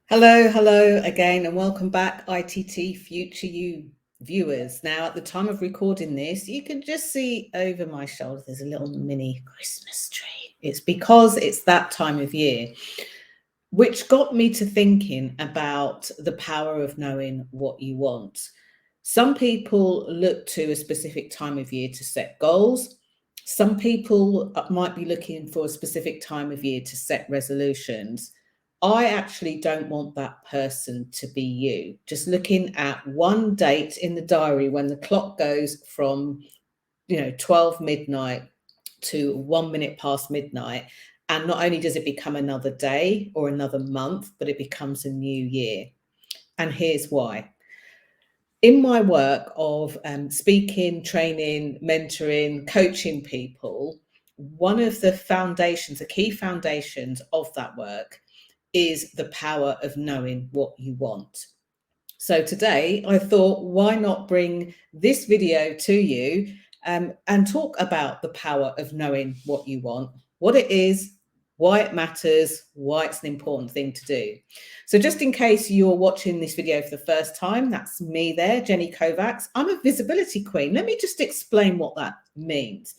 Hello again, and welcome back, ITT Future You viewers. Now, at the time of recording this, you can just see over my shoulder there's a little mini Christmas tree. It's because it's that time of year, which got me to thinking about the power of knowing what you want. Some people look to a specific time of year to set goals. Some people might be looking for a specific time of year to set resolutions. I actually don't want that person to be you. Just looking at one date in the diary when the clock goes from 12 midnight to 1 minute past midnight. And not only does it become another day or another month, but it becomes a new year. And here's why. In my work of speaking, training, mentoring, coaching people, one of the foundations, the key foundations of that work is the power of knowing what you want. So today I thought, why not bring this video to you and talk about the power of knowing what you want, what it is, why it matters, why it's an important thing to do. So just in case you're watching this video for the first time, that's me there, Jenny Kovacs. I'm a visibility queen. Let me just explain what that means.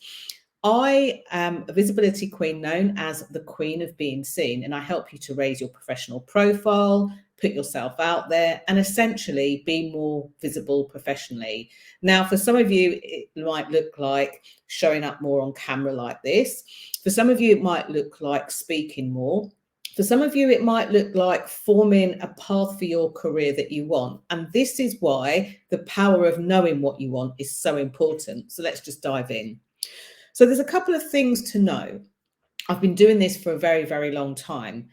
I am a visibility queen known as the Queen of Being Seen, and I help you to raise your professional profile, put yourself out there, and essentially be more visible professionally. Now, for some of you, it might look like showing up more on camera like this. For some of you, it might look like speaking more. For some of you, it might look like forming a path for your career that you want. And this is why the power of knowing what you want is so important. So let's just dive in. So there's a couple of things to know. I've been doing this for a very, very long time.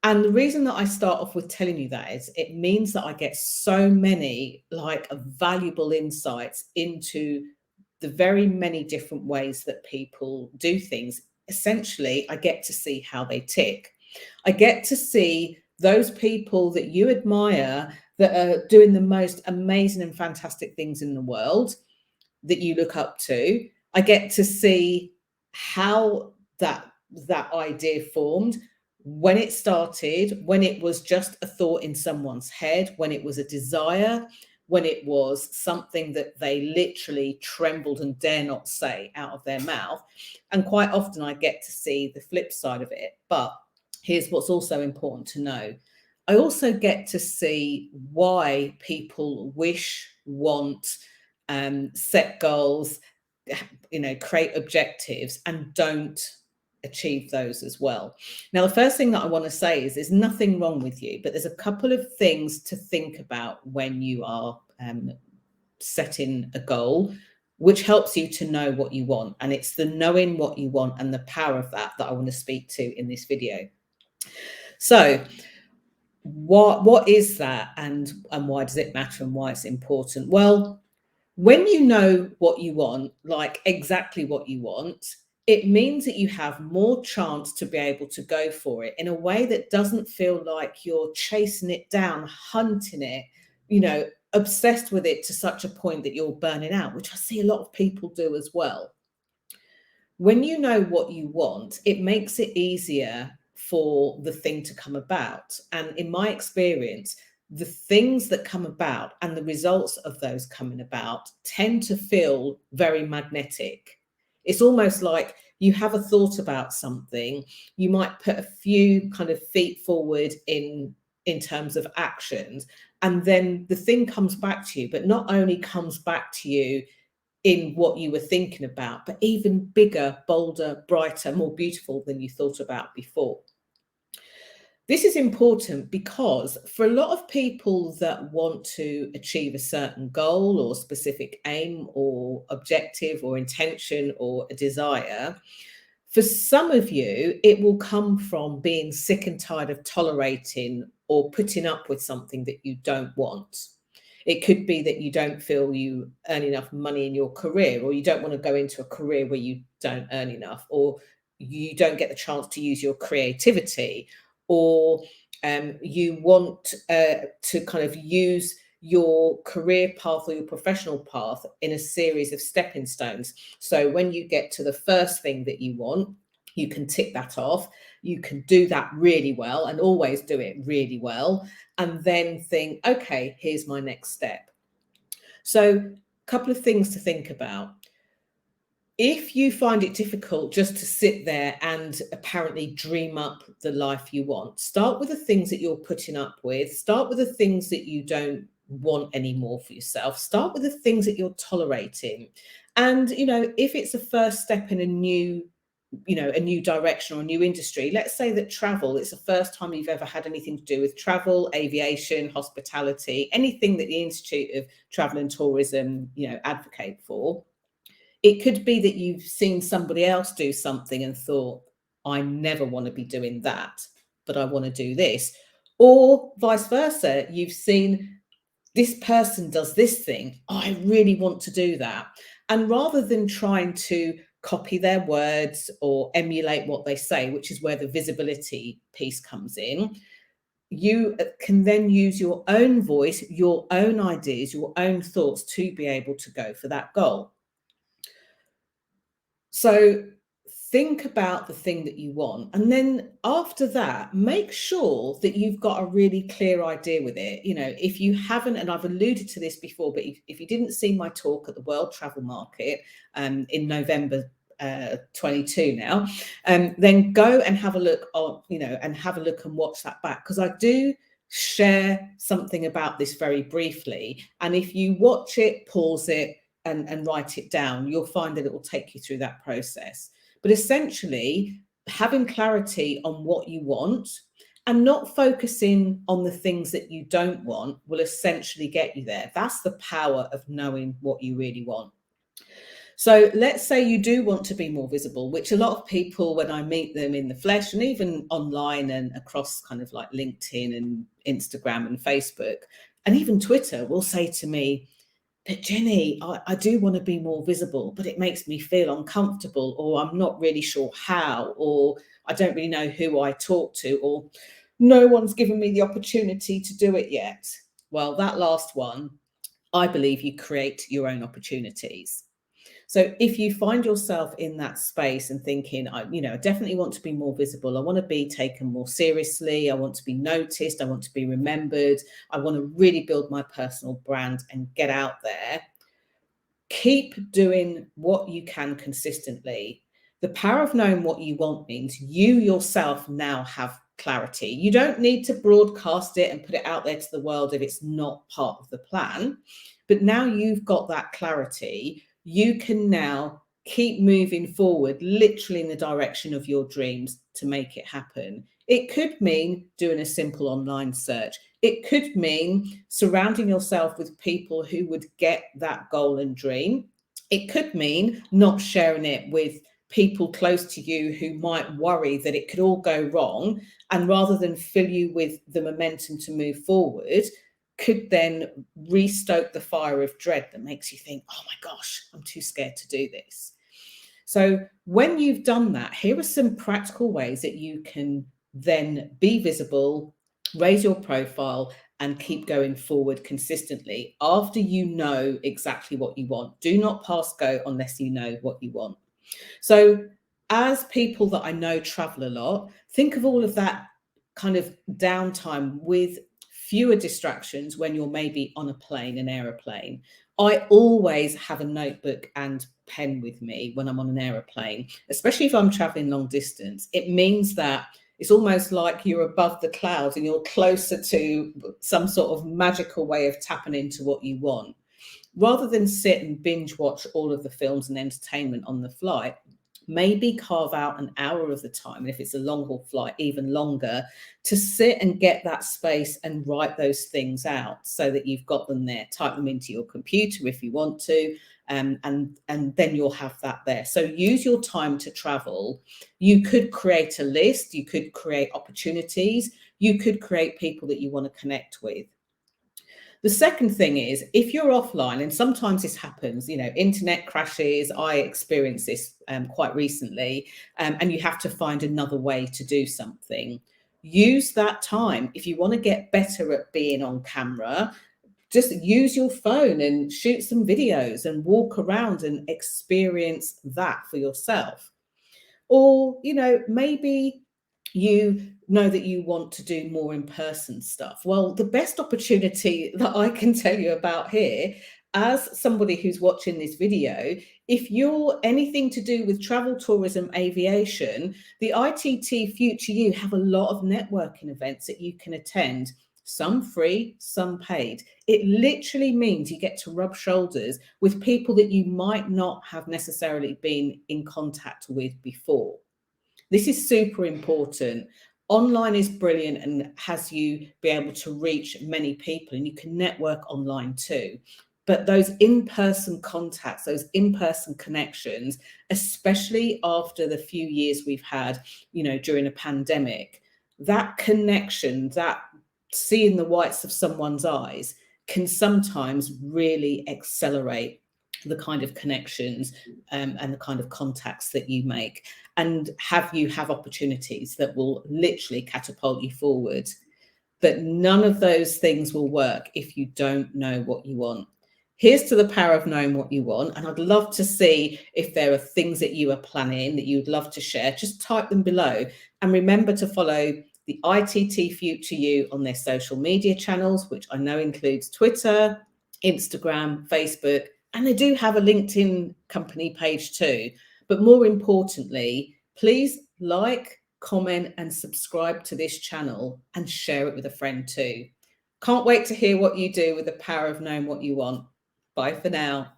And the reason that I start off with telling you that is it means that I get so many valuable insights into the very many different ways that people do things. Essentially, I get to see how they tick. I get to see those people that you admire that are doing the most amazing and fantastic things in the world that you look up to. I get to see how that idea formed, when it started, when it was just a thought in someone's head, when it was a desire, when it was something that they literally trembled and dare not say out of their mouth. And quite often I get to see the flip side of it. But here's what's also important to know. I also get to see why people wish, want, set goals, create objectives and don't achieve those as well. Now, the first thing that I want to say is there's nothing wrong with you, but there's a couple of things to think about when you are setting a goal, which helps you to know what you want. And it's the knowing what you want and the power of that I want to speak to in this video. So what is that, and why does it matter, and why it's important? Well, when you know what you want, like exactly what you want, it means that you have more chance to be able to go for it in a way that doesn't feel like you're chasing it down, hunting it, obsessed with it to such a point that you're burning out, which I see a lot of people do as well. When you know what you want, it makes it easier for the thing to come about. And in my experience, the things that come about and the results of those coming about tend to feel very magnetic. It's almost like you have a thought about something, you might put a few kind of feet forward in terms of actions, and then the thing comes back to you, but not only comes back to you in what you were thinking about, but even bigger, bolder, brighter, more beautiful than you thought about before. This is important because for a lot of people that want to achieve a certain goal or specific aim or objective or intention or a desire, for some of you, it will come from being sick and tired of tolerating or putting up with something that you don't want. It could be that you don't feel you earn enough money in your career, or you don't want to go into a career where you don't earn enough, or you don't get the chance to use your creativity, or you want to kind of use your career path or your professional path in a series of stepping stones. So when you get to the first thing that you want, You can tick that off. You can do that really well and always do it really well. And then think, okay, here's my next step. So, a couple of things to think about. If you find it difficult just to sit there and apparently dream up the life you want, start with the things that you're putting up with, start with the things that you don't want anymore for yourself, start with the things that you're tolerating. And, if it's a first step in a new direction or a new industry, let's say that travel, it's the first time you've ever had anything to do with travel, aviation, hospitality, anything that the Institute of Travel and Tourism, advocate for. It could be that you've seen somebody else do something and thought, I never want to be doing that, but I want to do this. Or vice versa, you've seen this person does this thing, I really want to do that. And rather than trying to copy their words or emulate what they say, which is where the visibility piece comes in, you can then use your own voice, your own ideas, your own thoughts to be able to go for that goal. So think about the thing that you want. And then after that, make sure that you've got a really clear idea with it. If you haven't, and I've alluded to this before, but if you didn't see my talk at the World Travel Market in November 22 now, then go and have a look and watch that back, because I do share something about this very briefly. And if you watch it, pause it, and write it down, you'll find that it will take you through that process. But essentially, having clarity on what you want and not focusing on the things that you don't want will essentially get you there. That's the power of knowing what you really want. So let's say you do want to be more visible, which a lot of people, when I meet them in the flesh and even online and across kind of like LinkedIn and Instagram and Facebook and even Twitter, will say to me, but Jenny, I do want to be more visible, but it makes me feel uncomfortable, or I'm not really sure how, or I don't really know who I talk to, or no one's given me the opportunity to do it yet. Well, that last one, I believe you create your own opportunities. So if you find yourself in that space and thinking, I definitely want to be more visible, I want to be taken more seriously, I want to be noticed, I want to be remembered, I want to really build my personal brand and get out there, keep doing what you can consistently. The power of knowing what you want means you yourself now have clarity. You don't need to broadcast it and put it out there to the world if it's not part of the plan. But now you've got that clarity, you can now keep moving forward, literally in the direction of your dreams to make it happen. It could mean doing a simple online search. It could mean surrounding yourself with people who would get that goal and dream. It could mean not sharing it with people close to you who might worry that it could all go wrong, and rather than fill you with the momentum to move forward, could then restoke the fire of dread that makes you think, oh my gosh, I'm too scared to do this. So when you've done that, here are some practical ways that you can then be visible, raise your profile, and keep going forward consistently after you know exactly what you want. Do not pass go unless you know what you want. So as people that I know travel a lot, think of all of that kind of downtime with fewer distractions when you're maybe on a plane, an aeroplane. I always have a notebook and pen with me when I'm on an aeroplane, especially if I'm traveling long distance. It means that it's almost like you're above the clouds and you're closer to some sort of magical way of tapping into what you want. Rather than sit and binge watch all of the films and entertainment on the flight, maybe carve out an hour of the time, and if it's a long haul flight, even longer, to sit and get that space and write those things out so that you've got them there. Type them into your computer if you want to, and then you'll have that there. So use your time to travel. You could create a list, you could create opportunities, you could create people that you want to connect with. The second thing is, if you're offline, and sometimes this happens, internet crashes, I experienced this quite recently, and you have to find another way to do something. Use that time. If you want to get better at being on camera, just use your phone and shoot some videos and walk around and experience that for yourself. Or, maybe you know that you want to do more in-person stuff. Well, the best opportunity that I can tell you about here, as somebody who's watching this video, if you're anything to do with travel, tourism, aviation, the ITT Future You have a lot of networking events that you can attend, some free, some paid. It literally means you get to rub shoulders with people that you might not have necessarily been in contact with before. This is super important. Online is brilliant and has you be able to reach many people, and you can network online too. But those in-person contacts, those in-person connections, especially after the few years we've had, during a pandemic, that connection, that seeing the whites of someone's eyes can sometimes really accelerate the kind of connections and the kind of contacts that you make, and have opportunities that will literally catapult you forward. But none of those things will work if you don't know what you want. Here's to the power of knowing what you want. And I'd love to see if there are things that you are planning that you would love to share. Just type them below. And remember to follow the ITT Future You on their social media channels, which I know includes Twitter, Instagram, Facebook, and they do have a LinkedIn company page too. But more importantly, please like, comment, and subscribe to this channel and share it with a friend too. Can't wait to hear what you do with the power of knowing what you want. Bye for now.